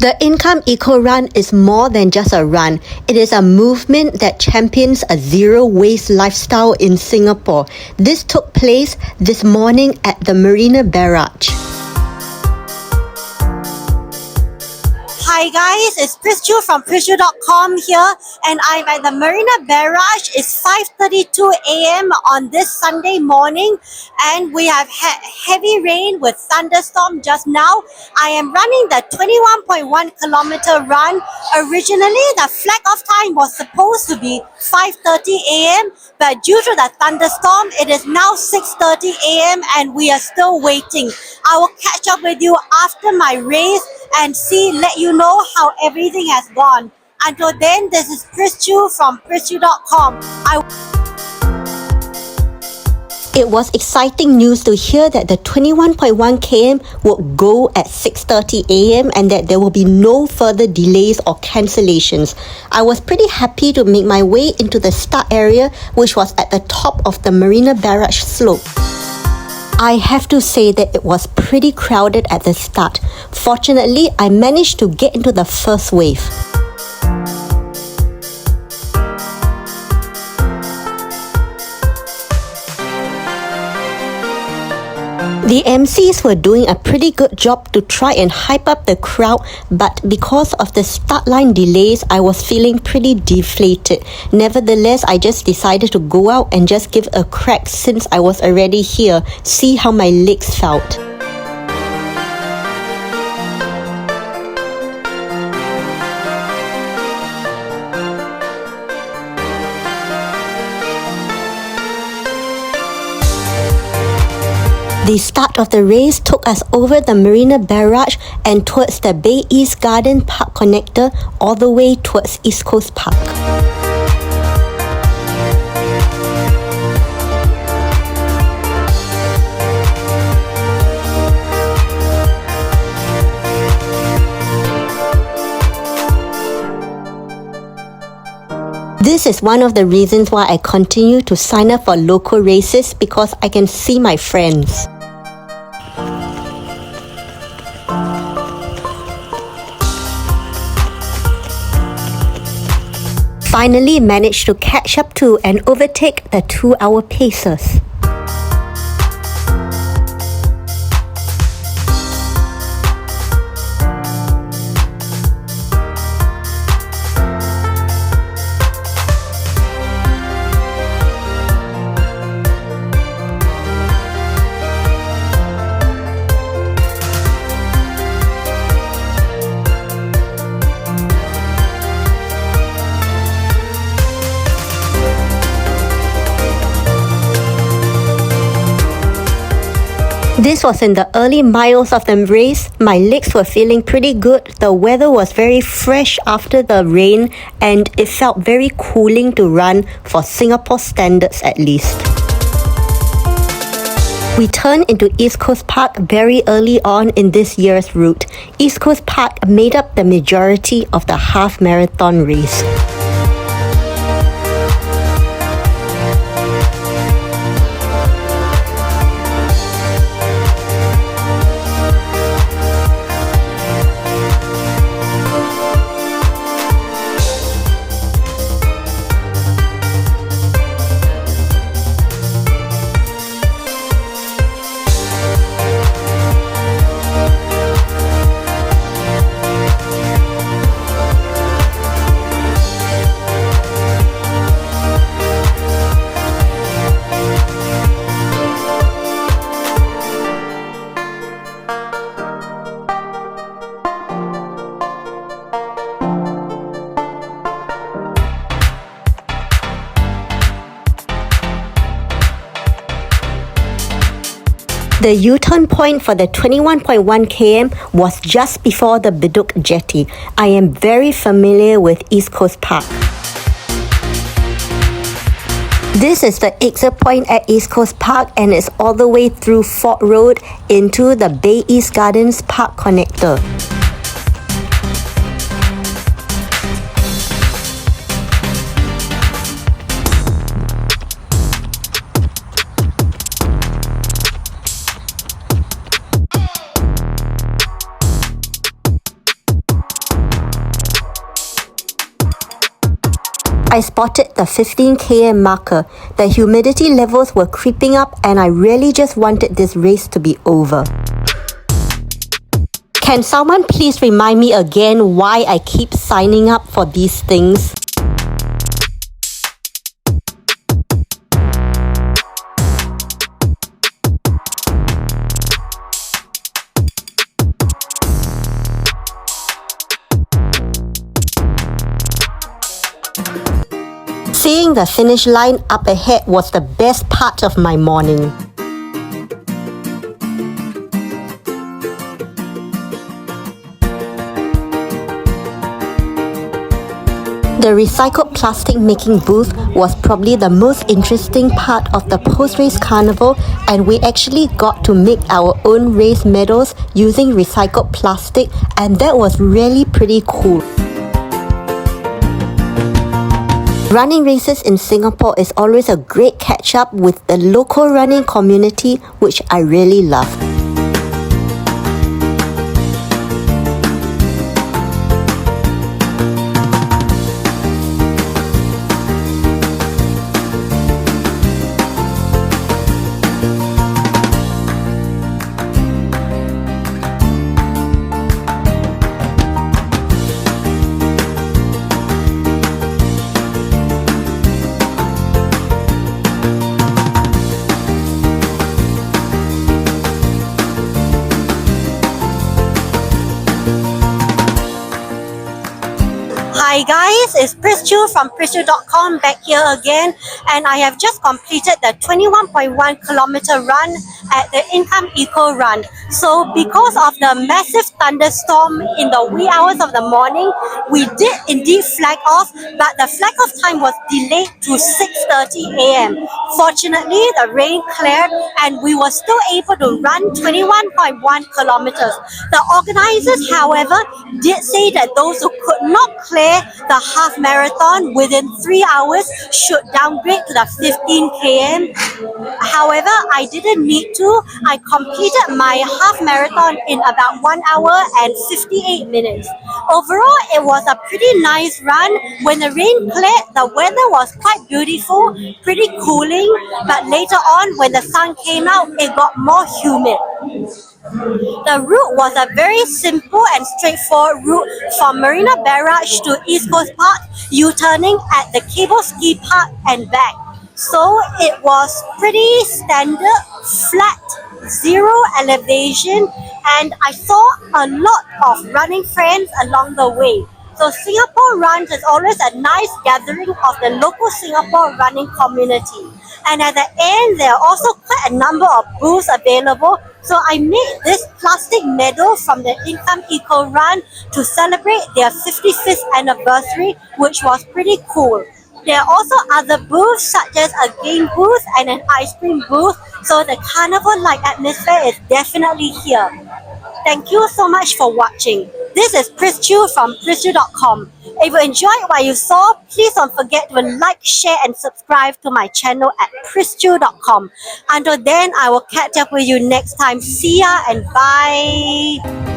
The Income Eco Run is more than just a run. It is a movement that champions a zero-waste lifestyle in Singapore. This took place this morning at the Marina Barrage. Hi guys, it's Prischu from Prischu.com here, and I'm at the Marina Barrage. It's 5:32 a.m. on this Sunday morning, and we have had heavy rain with thunderstorm just now. I am running the 21.1 kilometer run. Originally, the flag off time was supposed to be 5:30 a.m., but due to the thunderstorm, it is now 6:30 a.m. and we are still waiting. I will catch up with you after my race and let you know how everything has gone. Until then, this is Prischu from Prischu.com. It was exciting news to hear that the 21.1 km would go at 6:30 a.m. and that there will be no further delays or cancellations. I was pretty happy to make my way into the start area, which was at the top of the Marina Barrage slope. I have to say that it was pretty crowded at the start. Fortunately, I managed to get into the first wave. The MCs were doing a pretty good job to try and hype up the crowd, but because of the start line delays, I was feeling pretty deflated. Nevertheless, I just decided to go out and just give a crack since I was already here, see how my legs felt. The start of the race took us over the Marina Barrage and towards the Bay East Garden Park connector all the way towards East Coast Park. This is one of the reasons why I continue to sign up for local races, because I can see my friends. Finally managed to catch up to and overtake the 2-hour pacers. This was in the early miles of the race. My legs were feeling pretty good. The weather was very fresh after the rain and it felt very cooling to run for Singapore standards at least. We turned into East Coast Park very early on in this year's route. East Coast Park made up the majority of the half marathon race. The U-turn point for the 21.1 km was just before the Bedok Jetty. I am very familiar with East Coast Park. This is the exit point at East Coast Park and it's all the way through Fort Road into the Bay East Gardens Park connector. I spotted the 15 km marker. The humidity levels were creeping up and I really just wanted this race to be over. Can someone please remind me again why I keep signing up for these things? Seeing the finish line up ahead was the best part of my morning. The recycled plastic making booth was probably the most interesting part of the post-race carnival, and we actually got to make our own race medals using recycled plastic, and that was really pretty cool. Running races in Singapore is always a great catch-up with the local running community, which I really love. Hi guys, it's Pris Chu from PrisChu.com back here again, and I have just completed the 21.1 kilometer run at the Income Eco Run. So because of the massive thunderstorm in the wee hours of the morning, we did indeed flag off, but the flag off time was delayed to 6:30 a.m. Fortunately, the rain cleared and we were still able to run 21.1 kilometers. The organizers, however, did say that those who could not clear the half marathon within 3 hours should downgrade to the 15 km. However, I didn't need to. I completed my half marathon in about 1 hour and 58 minutes. Overall, it was a pretty nice run. When the rain cleared, the weather was quite beautiful, pretty cooling, but later on when the sun came out, it got more humid. The route was a very simple and straightforward route from Marina Barrage to East Coast Park, U-turning at the Cable Ski Park and back. So it was pretty standard, flat, zero elevation, and I saw a lot of running friends along the way. So Singapore Runs is always a nice gathering of the local Singapore running community. And at the end, there are also quite a number of booths available. So I made this plastic medal from the Income Eco Run to celebrate their 55th anniversary, which was pretty cool. There are also other booths such as a game booth and an ice cream booth. So the carnival-like atmosphere is definitely here. Thank you so much for watching. This is Pris Chu from PrisChu.com. If you enjoyed what you saw, please don't forget to like, share and subscribe to my channel at PrisChu.com. Until then, I will catch up with you next time. See ya and bye.